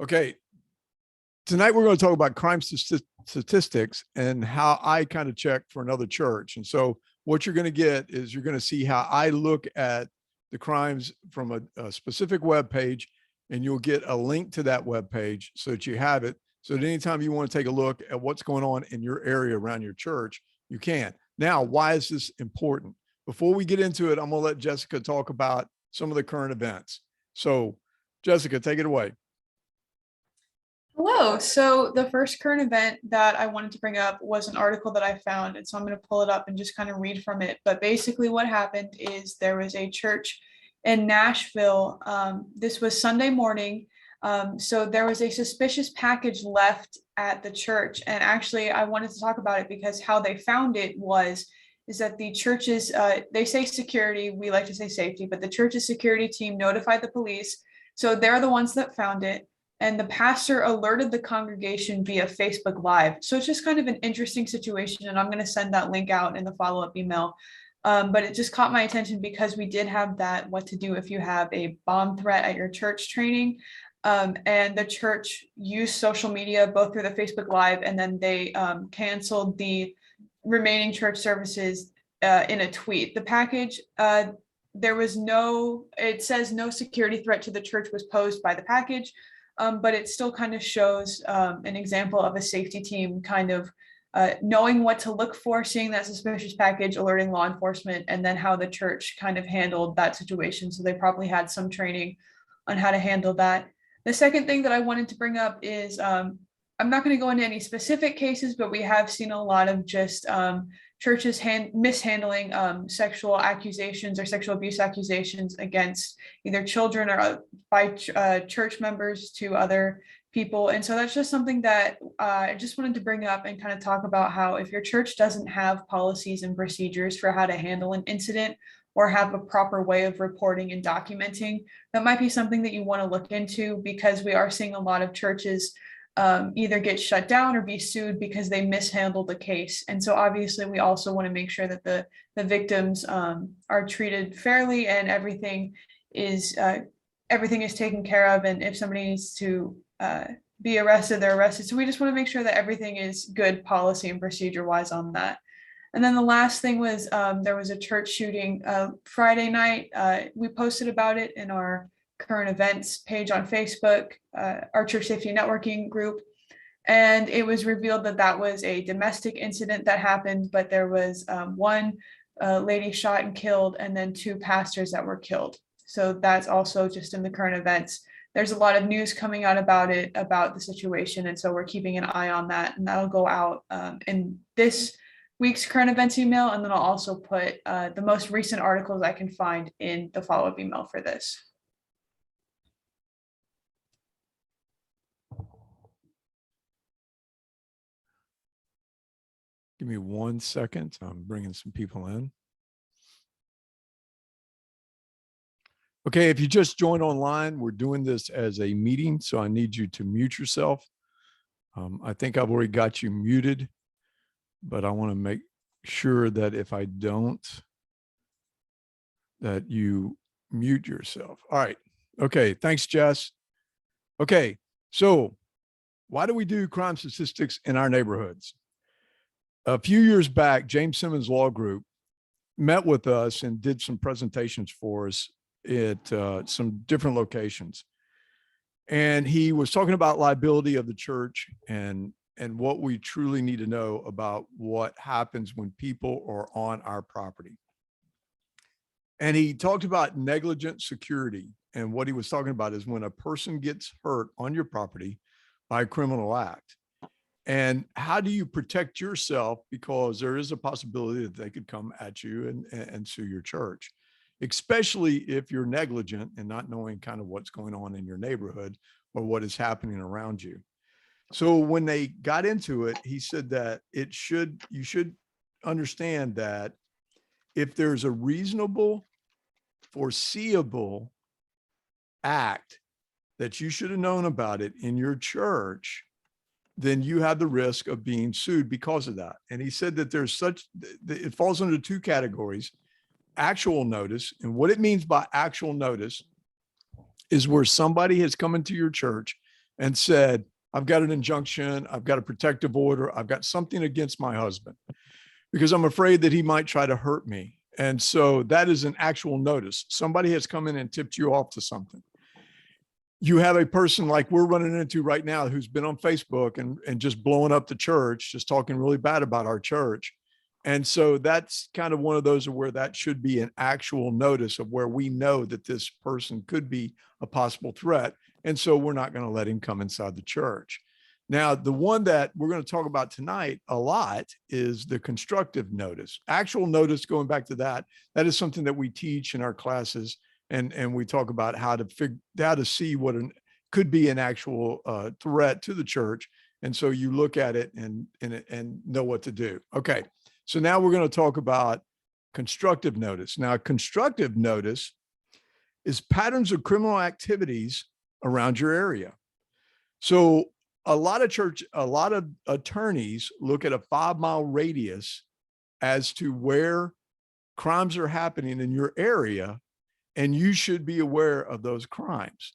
Okay, tonight we're going to talk about crime statistics and how I kind of check for another church. And so what you're going to get is you're going to see how I look at the crimes from a specific web page, and you'll get a link to that web page so that you have it. So that anytime you want to take a look at what's going on in your area around your church, you can. Now, why is this important? Before we get into it, I'm going to let Jessica talk about some of the current events. So Jessica, take it away. Hello. So the first current event that I wanted to bring up was an article that I found. And so I'm going to pull it up and just kind of read from it. But basically what happened is there was a church in Nashville. This was Sunday morning. So there was a suspicious package left at the church. And actually, I wanted to talk about it because how they found it is that the church's, they say security, we like to say safety, but the church's security team notified the police. So they're the ones that found it. And the pastor alerted the congregation via Facebook Live. So it's just kind of an interesting situation. And I'm going to send that link out in the follow-up email. But it just caught my attention because we did have that what to do if you have a bomb threat at your church training. And the church used social media, both through the Facebook Live, and then they canceled the remaining church services in a tweet. The package, there was it says no security threat to the church was posed by the package. But it still kind of shows an example of a safety team kind of knowing what to look for, seeing that suspicious package, alerting law enforcement, and then how the church kind of handled that situation. So they probably had some training on how to handle that. The second thing that I wanted to bring up is I'm not going to go into any specific cases, but we have seen a lot of just churches mishandling sexual accusations or sexual abuse accusations against either children or by church members to other people. And so that's just something that I just wanted to bring up and kind of talk about how if your church doesn't have policies and procedures for how to handle an incident or have a proper way of reporting and documenting, that might be something that you want to look into, because we are seeing a lot of churches either get shut down or be sued because they mishandled the case. And so obviously we also want to make sure that the victims are treated fairly and everything is taken care of. And if somebody needs to be arrested, they're arrested. So we just want to make sure that everything is good policy and procedure wise on that. And then the last thing was there was a church shooting Friday night. We posted about it in our current events page on Facebook, our church safety networking group. And it was revealed that that was a domestic incident that happened, but there was one lady shot and killed, and then two pastors that were killed. So that's also just in the current events. There's a lot of news coming out about it, about the situation. And so we're keeping an eye on that, and that'll go out in this week's current events email. And then I'll also put the most recent articles I can find in the follow-up email for this. Give me 1 second. I'm bringing some people in. Okay, if you just joined online, we're doing this as a meeting, so I need you to mute yourself. I think I've already got you muted, but I want to make sure that if I don't, that you mute yourself. All right. Okay, thanks, Jess. Okay, so why do we do crime statistics in our neighborhoods? A few years back, James Simmons Law Group met with us and did some presentations for us at some different locations. And he was talking about liability of the church and what we truly need to know about what happens when people are on our property. And he talked about negligent security. And what he was talking about is when a person gets hurt on your property by a criminal act. And how do you protect yourself? Because there is a possibility that they could come at you and sue your church, especially if you're negligent and not knowing kind of what's going on in your neighborhood or what is happening around you. So when they got into it, he said that you should understand that if there's a reasonable, foreseeable act that you should have known about it in your church, then you have the risk of being sued because of that. And he said that it falls under two categories: actual notice. And what it means by actual notice is where somebody has come into your church and said, I've got an injunction, I've got a protective order, I've got something against my husband because I'm afraid that he might try to hurt me. And so that is an actual notice. Somebody has come in and tipped you off to something. You have a person like we're running into right now who's been on Facebook and just blowing up the church, just talking really bad about our church. And so that's kind of one of those where that should be an actual notice of where we know that this person could be a possible threat. And so we're not going to let him come inside the church. Now, the one that we're going to talk about tonight a lot is the constructive notice. Actual notice, going back to that, that is something that we teach in our classes. And we talk about how to see what could be an actual threat to the church. And so you look at it and know what to do. Okay. So now we're going to talk about constructive notice. Now, constructive notice is patterns of criminal activities around your area. So a lot of attorneys look at a 5-mile radius as to where crimes are happening in your area, and you should be aware of those crimes.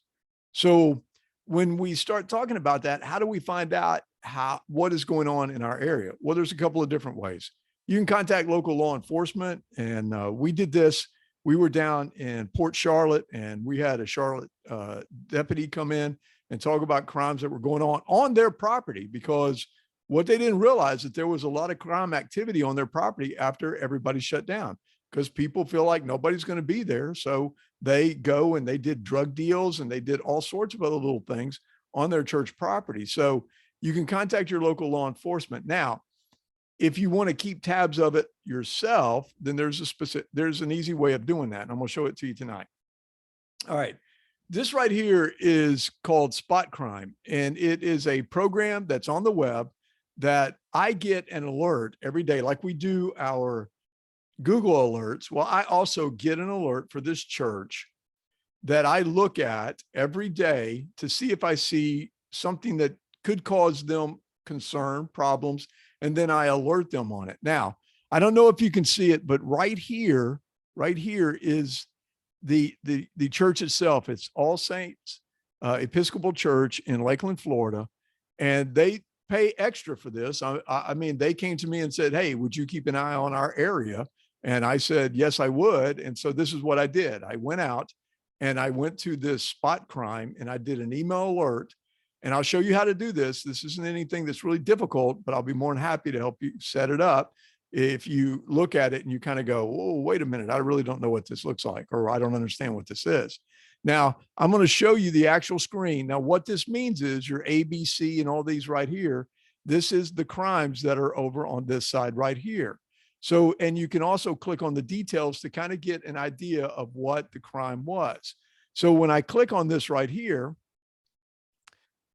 So when we start talking about that, how do we find out what is going on in our area? Well, there's a couple of different ways. You can contact local law enforcement. And we did this. We were down in Port Charlotte and we had a Charlotte deputy come in and talk about crimes that were going on their property, because what they didn't realize that there was a lot of crime activity on their property after everybody shut down, because people feel like nobody's going to be there. So they go and they did drug deals and they did all sorts of other little things on their church property. So you can contact your local law enforcement. Now, if you want to keep tabs of it yourself, then there's an easy way of doing that. And I'm going to show it to you tonight. All right. This right here is called Spot Crime. And it is a program that's on the web that I get an alert every day, like we do our Google alerts. Well, I also get an alert for this church that I look at every day to see if I see something that could cause them concern, problems, and then I alert them on it. Now, I don't know if you can see it, but right here is the church itself. It's All Saints Episcopal Church in Lakeland, Florida, and they pay extra for this. I mean, they came to me and said, "Hey, would you keep an eye on our area?" And I said, "Yes, I would." And so this is what I did. I went out and I went to this Spot Crime and I did an email alert. And I'll show you how to do this. This isn't anything that's really difficult, but I'll be more than happy to help you set it up. If you look at it and you kind of go, "Oh, wait a minute, I really don't know what this looks like," or "I don't understand what this is." Now, I'm going to show you the actual screen. Now, what this means is your ABC and all these right here, this is the crimes that are over on this side right here. So, and you can also click on the details to kind of get an idea of what the crime was. So when I click on this right here,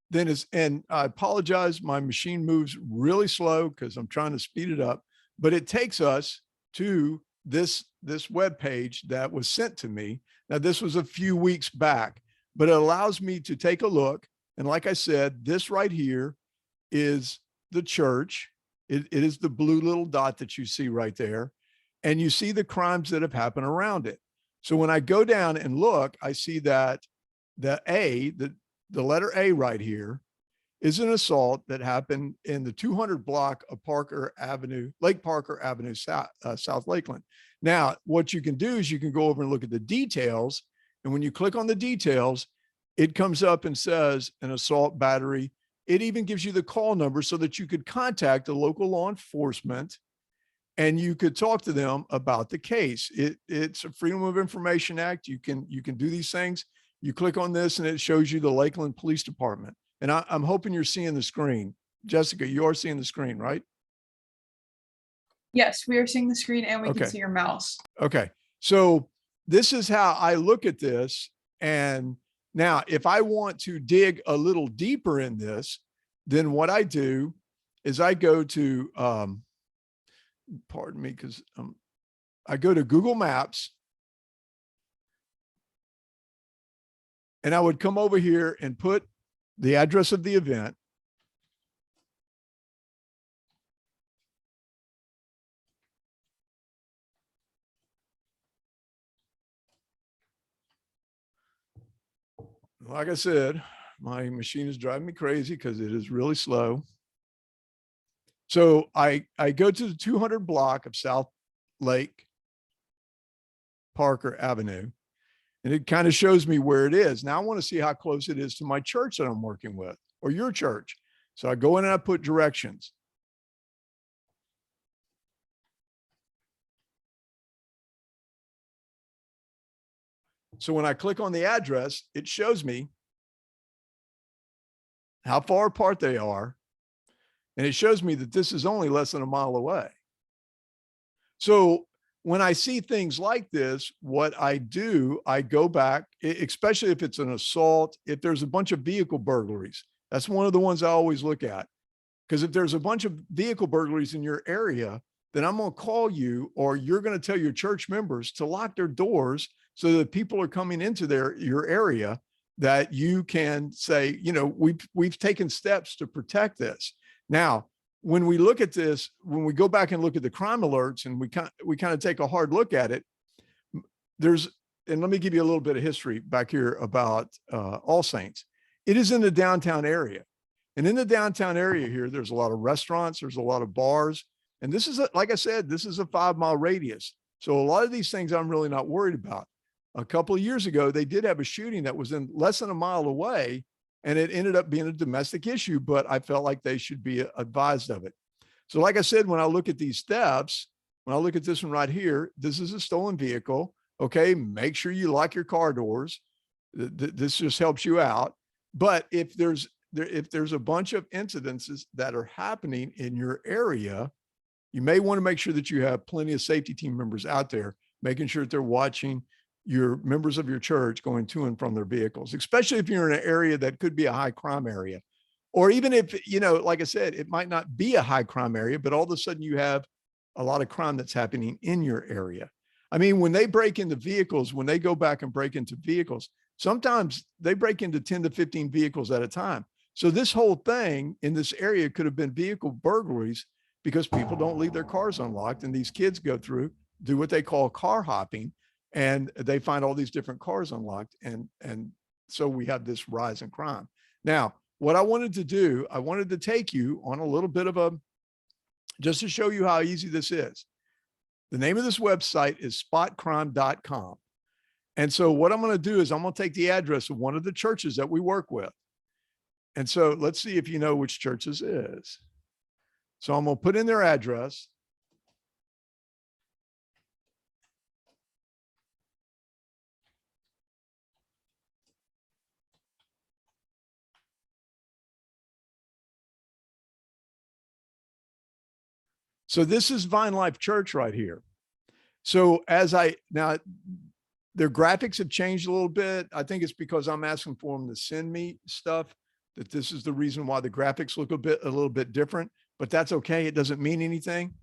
then and I apologize, my machine moves really slow because I'm trying to speed it up, but it takes us to this web page that was sent to me. Now, this was a few weeks back, but it allows me to take a look. And like I said, this right here is the church. It is the blue little dot that you see right there. And you see the crimes that have happened around it. So when I go down and look, I see that the letter A right here is an assault that happened in the 200 block of Lake Parker Avenue, South Lakeland. Now, what you can do is you can go over and look at the details. And when you click on the details, it comes up and says an assault battery. It even gives you the call number so that you could contact the local law enforcement and you could talk to them about the case. It's a Freedom of Information Act. You can do these things. You click on this and it shows you the Lakeland Police Department. And I'm hoping you're seeing the screen. Jessica, you are seeing the screen, right? Yes, we are seeing the screen and we Okay. can see your mouse. Okay. So this is how I look at this. And now if I want to dig a little deeper in this, then what I do is I go to, pardon me, because I go to Google Maps and I would come over here and put the address of the event. Like I said, My machine is driving me crazy because it is really slow. So I go to the 200 block of South Lake Parker Avenue, and it kind of shows me where it is. Now I want to see how close it is to my church that I'm working with or your church. So I go in and I put directions. So when I click on the address, it shows me how far apart they are. And it shows me that this is only less than a mile away. So when I see things like this, what I do, I go back, especially if it's an assault, if there's a bunch of vehicle burglaries, that's one of the ones I always look at. Because if there's a bunch of vehicle burglaries in your area, then I'm going to call you, or you're going to tell your church members to lock their doors so that people are coming into your area, that you can say, you know, we've taken steps to protect this. Now, when we look at this, when we go back and look at the crime alerts and we kind of take a hard look at it, and let me give you a little bit of history back here about All Saints. It is in the downtown area. And in the downtown area here, there's a lot of restaurants, there's a lot of bars. And this is, like I said, this is a 5-mile radius. So a lot of these things I'm really not worried about. A couple of years ago, they did have a shooting that was in less than a mile away, and it ended up being a domestic issue, but I felt like they should be advised of it. So like I said, when I look at these steps, when I look at this one right here, this is a stolen vehicle. Okay, make sure you lock your car doors. This just helps you out. But if there's a bunch of incidences that are happening in your area, you may want to make sure that you have plenty of safety team members out there, making sure that they're watching your members of your church going to and from their vehicles, especially if you're in an area that could be a high crime area. Or even if, you know, like I said, it might not be a high crime area, but all of a sudden you have a lot of crime that's happening in your area. I mean, when they break into vehicles, when they go back and break into vehicles, sometimes they break into 10 to 15 vehicles at a time. So this whole thing in this area could have been vehicle burglaries because people don't leave their cars unlocked, and these kids go through, do what they call car hopping, and they find all these different cars unlocked. And so we have this rise in crime. Now, what I wanted to do, I wanted to take you on a little bit of just to show you how easy this is. The name of this website is spotcrime.com. And so what I'm going to do is I'm going to take the address of one of the churches that we work with. And so let's see if you know which church this is. So I'm going to put in their address. So this is Vine Life Church right here. So now their graphics have changed a little bit. I think it's because I'm asking for them to send me stuff, that this is the reason why the graphics look a little bit different, but that's okay. It doesn't mean anything.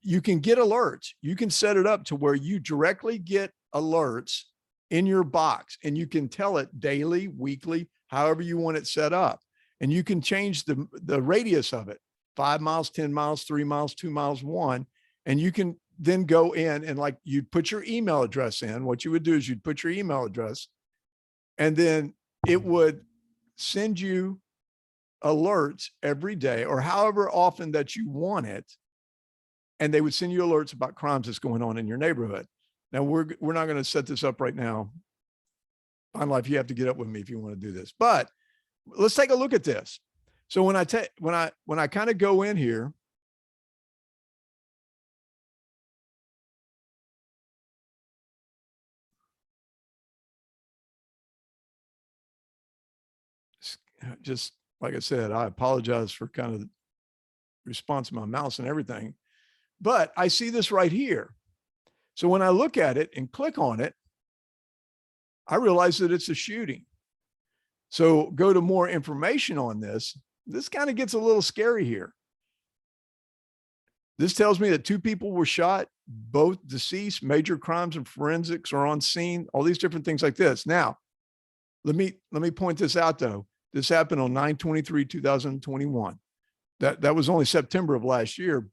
You can get alerts. You can set it up to where you directly get alerts in your box, and you can tell it daily, weekly, however you want it set up. And you can change the radius of it, 5 miles, 10 miles, 3 miles, 2 miles, 1. And you can then go in and, like, you'd put your email address in. What you would do is you'd put your email address, and then it would send you alerts every day or however often that you want it. And they would send you alerts about crimes that's going on in your neighborhood. Now we're not going to set this up right now. Vine Life, you have to get up with me if you want to do this, but let's take a look at this. So when I kind of go in here, just like I said, I apologize for kind of the response to my mouse and everything, but I see this right here. So when I look at it and click on it, I realize that it's a shooting. So go to more information on this. This kind of gets a little scary here. This tells me that 2 people were shot, both deceased, major crimes and forensics are on scene, all these different things like this. Now, let me point this out though. This happened on 9/23/2021. That was only September of last year,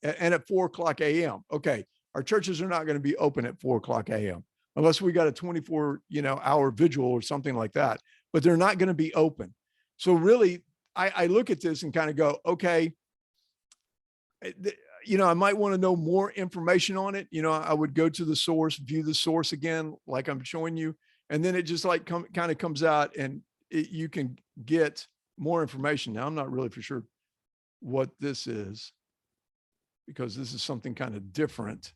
and at 4:00 a.m. Okay, our churches are not going to be open at 4:00 a.m. unless we got a 24 hour vigil or something like that. but they're not going to be open. So really, I look at this and kind of go, okay, you know, I might want to know more information on it. You know, I would go to the source, view the source again, like I'm showing you. And then it just like kind of comes out and you can get more information. Now, I'm not really for sure what this is because this is something kind of different,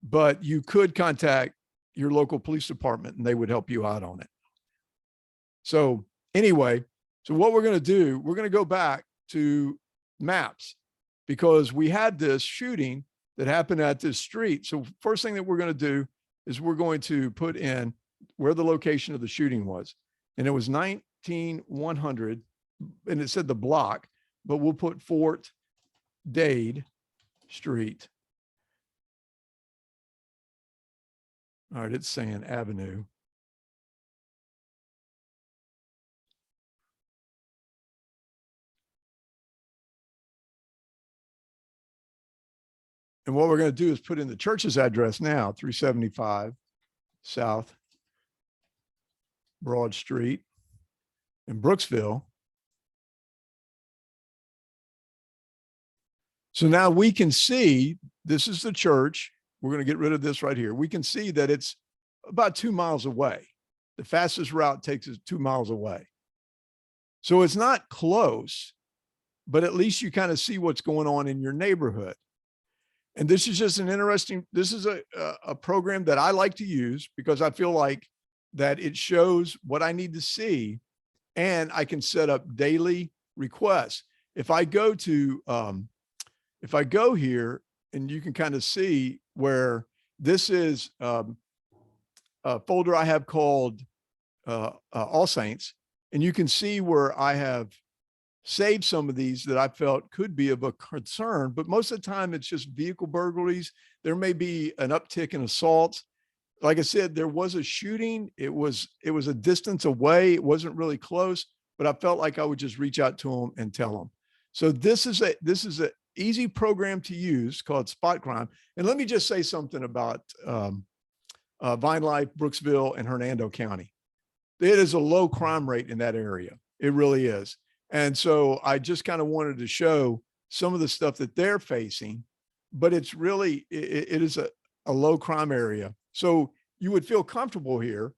but you could contact your local police department and they would help you out on it. So anyway, so what we're going to do, we're going to go back to maps because we had this shooting that happened at this street. So first thing that we're going to do is we're going to put in where the location of the shooting was. And it was 19100 and it said the block, but we'll put Fort Dade Street. All right, it's saying Avenue. And what we're going to do is put in the church's address now, 375 South Broad Street in Brooksville. So now we can see, this is the church. We're going to get rid of this right here. We can see that it's about 2 miles away. The fastest route takes us 2 miles away. So it's not close, but at least you kind of see what's going on in your neighborhood. And this is just an interesting, this is a program that I like to use because I feel like that it shows what I need to see and I can set up daily requests. If I go here and you can kind of see where this is a folder I have called All Saints, and you can see where I have saved some of these that I felt could be of a concern, but most of the time it's just vehicle burglaries. There may be an uptick in assaults. Like I said, there was a shooting. It was a distance away. It wasn't really close, but I felt like I would just reach out to them and tell them. So this is a easy program to use called Spot Crime. And let me just say something about Vine Life, Brooksville, and Hernando County. It is a low crime rate in that area. It really is. And so I just kind of wanted to show some of the stuff that they're facing, but it's really, it is a low crime area. So you would feel comfortable here,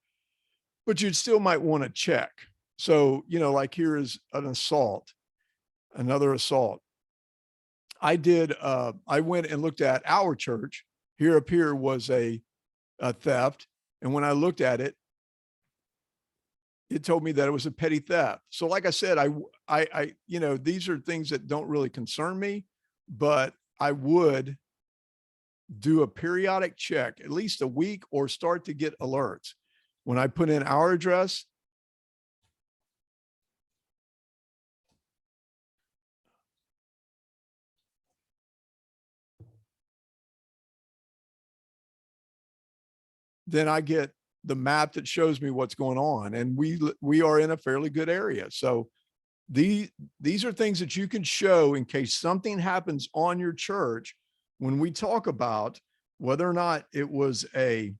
but you still might want to check. So, you know, like here is an assault, another assault. I went and looked at our church. Here up here was a theft. And when I looked at it, it told me that it was a petty theft. So like I said, I, you know, these are things that don't really concern me, but I would do a periodic check, at least a week, or start to get alerts. When I put in our address, then I get the map that shows me what's going on. And we are in a fairly good area. So these are things that you can show in case something happens on your church when we talk about whether or not it was an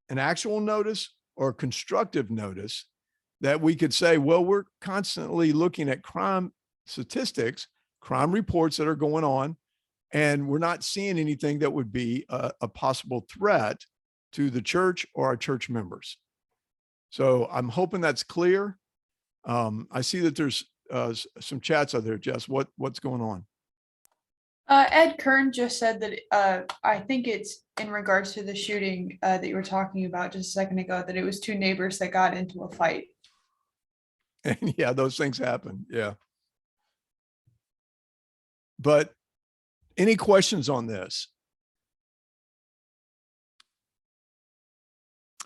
actual notice or a constructive notice, that we could say, well, we're constantly looking at crime statistics, crime reports that are going on, and we're not seeing anything that would be a possible threat to the church or our church members. So I'm hoping that's clear. I see that there's some chats out there, Jess. What's going on? Ed Kern just said that I think it's in regards to the shooting that you were talking about just a second ago, that it was two neighbors that got into a fight. And yeah, those things happen. Yeah. But any questions on this?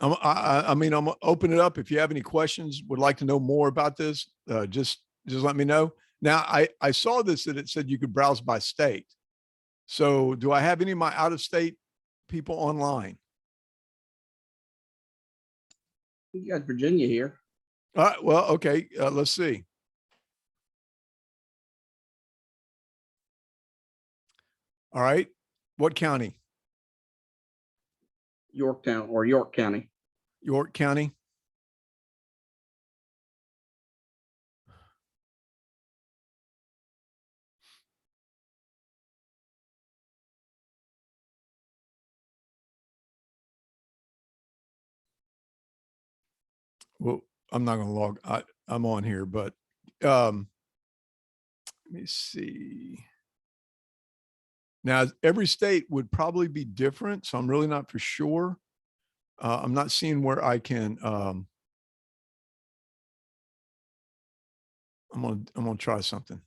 I mean, I'm gonna open it up. If you have any questions, would like to know more about this, just let me know. Now, I saw this, that it said you could browse by state. So do I have any of my out-of-state people online? You got Virginia here. Well, okay, let's see. All right, what county? Yorktown or York County. York County. well, I'm not going to I'm on here, but let me see. Now, every state would probably be different, so I'm really not for sure. I'm not seeing where I can, I'm gonna try something.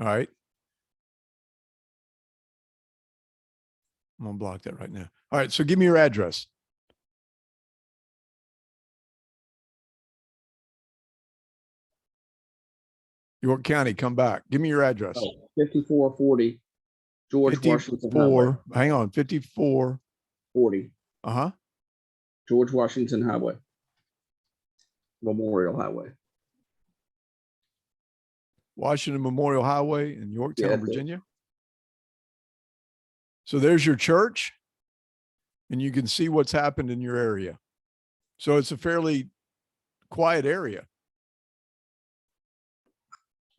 All right. I'm gonna block that right now. All right, so give me your address. York County, come back. Give me your address. 5440 George Washington Highway. 54, hang on, 54, 40 uh-huh. George Washington Highway. Memorial Highway. Washington Memorial Highway in Yorktown, Yeah, that's it. Virginia. So there's your church, and you can see what's happened in your area. So it's a fairly quiet area.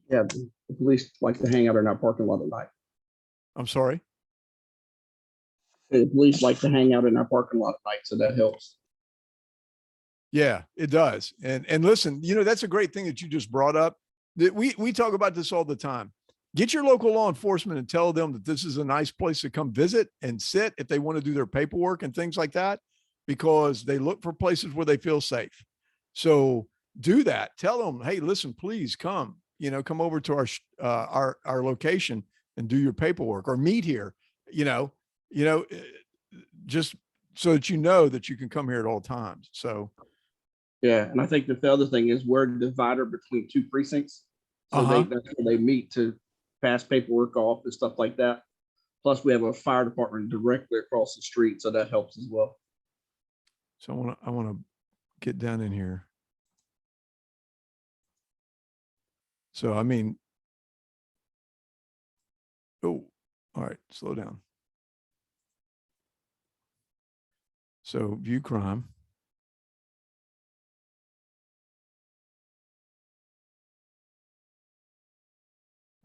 Yeah, the police like to hang out in our parking lot at night. I'm sorry. The police like to hang out in our parking lot at night, so that helps. Yeah, it does. And listen, you know, that's a great thing that you just brought up. That we talk about this all the time. Get your local law enforcement and tell them that this is a nice place to come visit and sit if they want to do their paperwork and things like that, because they look for places where they feel safe. So do that. Tell them, hey, listen, please come, you know, come over to our location and do your paperwork or meet here, just so that you know that you can come here at all times. So Yeah, and I think that the other thing is we're a divider between two precincts. So that's where they meet to pass paperwork off and stuff like that. Plus, we have a fire department directly across the street, so that helps as well. So I want to get down in here. So, I mean, oh, all right, slow down. So view crime.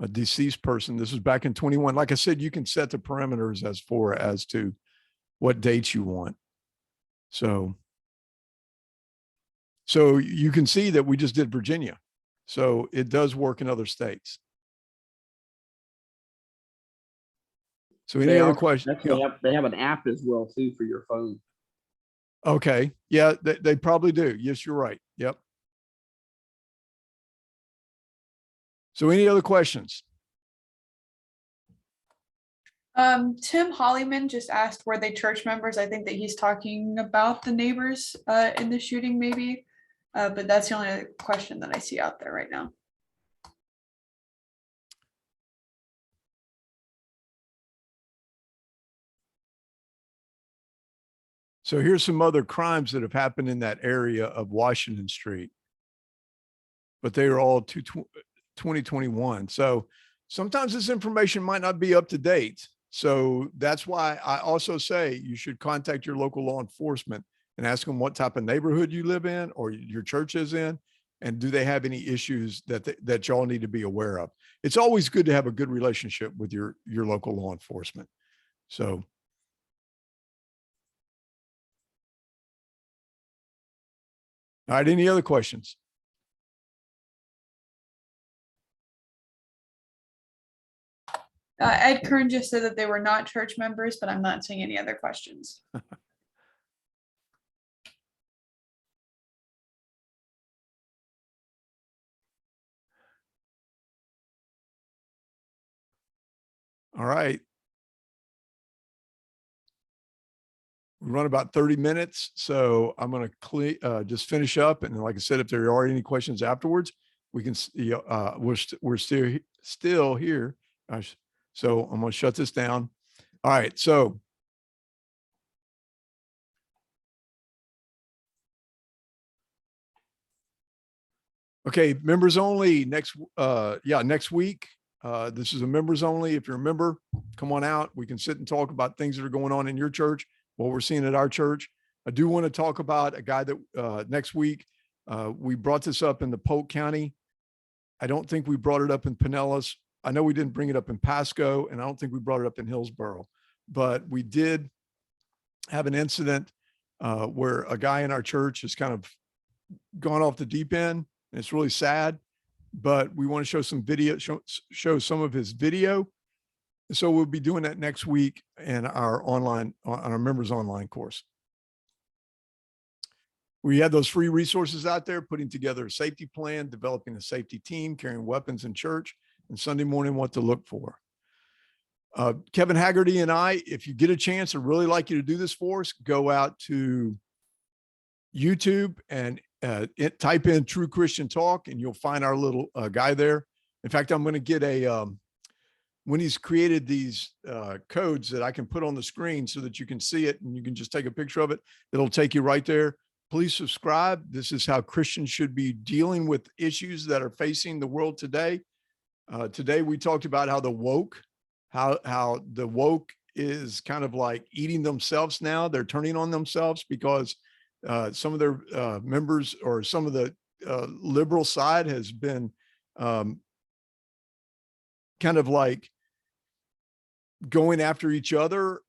A deceased person. This was back in 21. Like I said, you can set the parameters as to what dates you want. So you can see that we just did Virginia. So it does work in other states. So any other questions? They have an app as well too for your phone. Okay. Yeah, they probably do. Yes, you're right. Yep. So any other questions? Tim Hollyman just asked, were they church members? I think that he's talking about the neighbors in the shooting maybe. But that's the only question that I see out there right now. So here's some other crimes that have happened in that area of Washington Street, but they are all 2021. So sometimes this information might not be up to date. So that's why I also say you should contact your local law enforcement and ask them what type of neighborhood you live in or your church is in, and do they have any issues that y'all need to be aware of. It's always good to have a good relationship with your local law enforcement. So all right, any other questions? Ed Kern just said that they were not church members, but I'm not seeing any other questions. All right. We run about 30 minutes. So I'm going to just finish up. And like I said, if there are any questions afterwards, we can, we're still here. So I'm going to shut this down. All right. So okay, members only next week. This is a members only. If you're a member, come on out. We can sit and talk about things that are going on in your church, what we're seeing at our church. I do want to talk about a guy that next week, we brought this up in the Polk County. I don't think we brought it up in Pinellas. I know we didn't bring it up in Pasco, and I don't think we brought it up in Hillsborough, but we did have an incident where a guy in our church has kind of gone off the deep end, and it's really sad, but we want to show some video, show some of his video. So we'll be doing that next week in our online, on our members online course. We have those free resources out there, putting together a safety plan, developing a safety team, carrying weapons in church, and Sunday morning, what to look for. Kevin Haggerty and I, if you get a chance, I'd really like you to do this for us. Go out to YouTube and type in True Christian Talk, and you'll find our little guy there. In fact, I'm going to get a, when he's created these codes that I can put on the screen so that you can see it and you can just take a picture of it, it'll take you right there. Please subscribe. This is how Christians should be dealing with issues that are facing the world today. Today, we talked about how the woke is kind of like eating themselves now. They're turning on themselves because some of their members or some of the liberal side has been kind of like going after each other.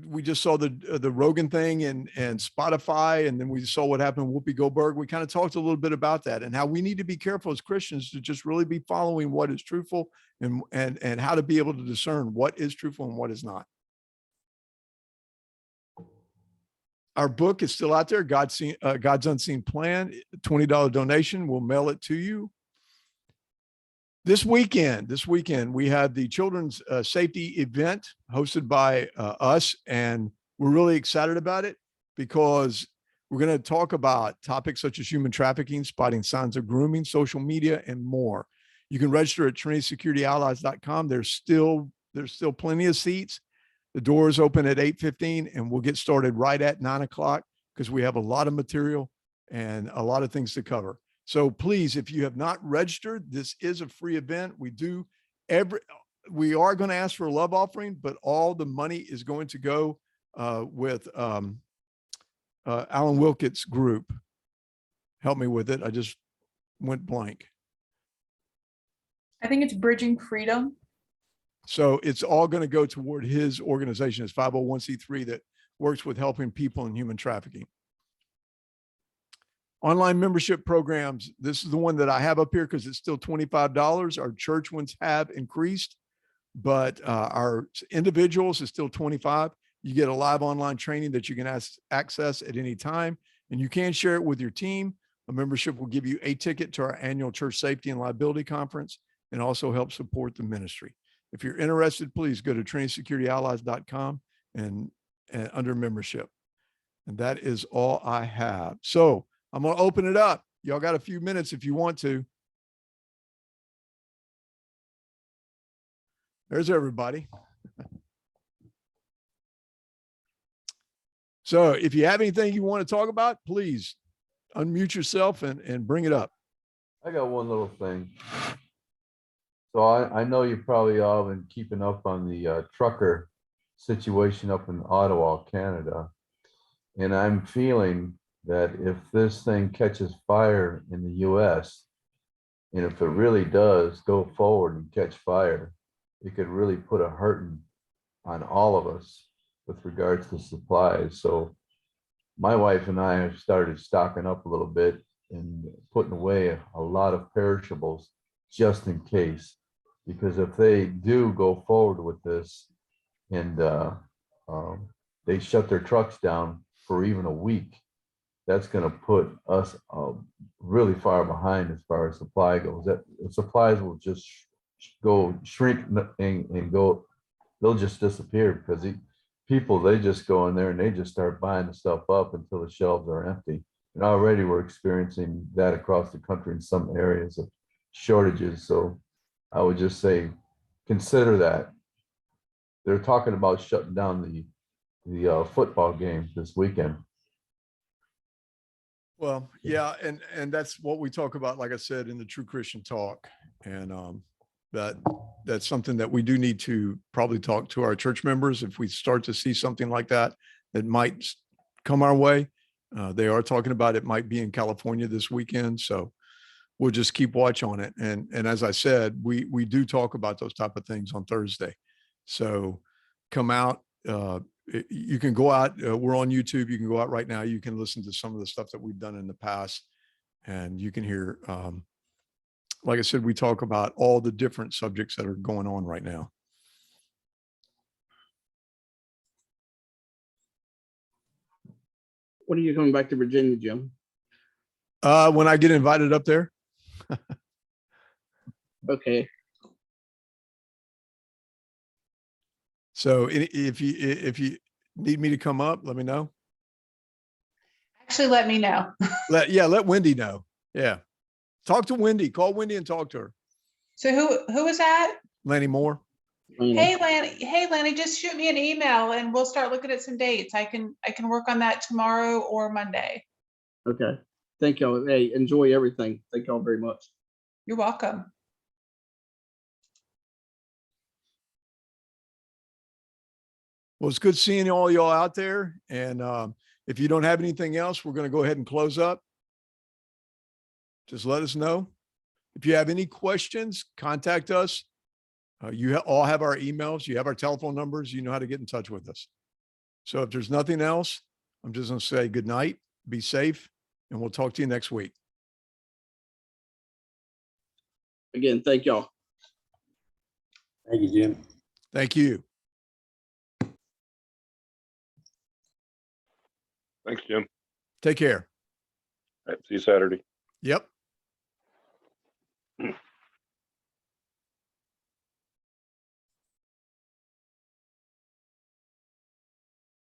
We just saw the Rogan thing and Spotify, and then we saw what happened with Whoopi Goldberg. We kind of talked a little bit about that and how we need to be careful as Christians to just really be following what is truthful and how to be able to discern what is truthful and what is not. Our book is still out there, God's Unseen Plan, $20 donation. We'll mail it to you. This weekend, we had the Children's Safety event hosted by us, and we're really excited about it because we're going to talk about topics such as human trafficking, spotting signs of grooming, social media, and more. You can register at TrinitySecurityAllies.com. There's still plenty of seats. The doors open at 8:15, and we'll get started right at 9 o'clock because we have a lot of material and a lot of things to cover. So please, if you have not registered, this is a free event. We are going to ask for a love offering, but all the money is going to go with Alan Wilkett's group. Help me with it. I just went blank. I think it's Bridging Freedom. So it's all going to go toward his organization. It's 501c3 that works with helping people in human trafficking. Online membership programs. This is the one that I have up here because it's still $25. Our church ones have increased, but our individuals is still $25. You get a live online training that you can access at any time, and you can share it with your team. A membership will give you a ticket to our annual church safety and liability conference and also help support the ministry. If you're interested, please go to TrinitySecurityAllies.com and under membership. And that is all I have. So I'm going to open it up. Y'all got a few minutes if you want to. There's everybody. So if you have anything you want to talk about, please unmute yourself and bring it up. I got one little thing. So I know you probably all been keeping up on the trucker situation up in Ottawa, Canada. And I'm feeling that if this thing catches fire in the US, and if it really does go forward and catch fire, it could really put a hurting on all of us with regards to supplies. So my wife and I have started stocking up a little bit and putting away a lot of perishables just in case, because if they do go forward with this and they shut their trucks down for even a week, that's going to put us really far behind as far as supply goes. That supplies will just go shrink and go, they'll just disappear because people, they just go in there and they just start buying the stuff up until the shelves are empty. And already we're experiencing that across the country in some areas of shortages. So I would just say, consider that. They're talking about shutting down the football game this weekend. Well, yeah, and that's what we talk about, like I said, in the True Christian Talk. And that's something that we do need to probably talk to our church members if we start to see something like that might come our way. They are talking about it might be in California this weekend. So we'll just keep watch on it. And as I said, we do talk about those type of things on Thursday. So come out you can go out, we're on YouTube. You can go out right now. You can listen to some of the stuff that we've done in the past, and you can hear, like I said, we talk about all the different subjects that are going on right now. When are you coming back to Virginia, Jim? When I get invited up there, Okay. so if you need me to come up, let me know. Actually, let me know. Let Wendy know. Yeah. Talk to Wendy, call Wendy and talk to her. So who was that? Lanny Moore. Hey Lanny, just shoot me an email and we'll start looking at some dates. I can work on that tomorrow or Monday. Okay. Thank y'all. Hey, enjoy everything. Thank y'all very much. You're welcome. Well, it's good seeing all y'all out there. And if you don't have anything else, we're going to go ahead and close up. Just let us know. If you have any questions, contact us. You all have our emails. You have our telephone numbers. You know how to get in touch with us. So if there's nothing else, I'm just going to say good night, be safe, and we'll talk to you next week. Again, thank y'all. Thank you, Jim. Thank you. Thanks, Jim. Take care. All right, see you Saturday. Yep.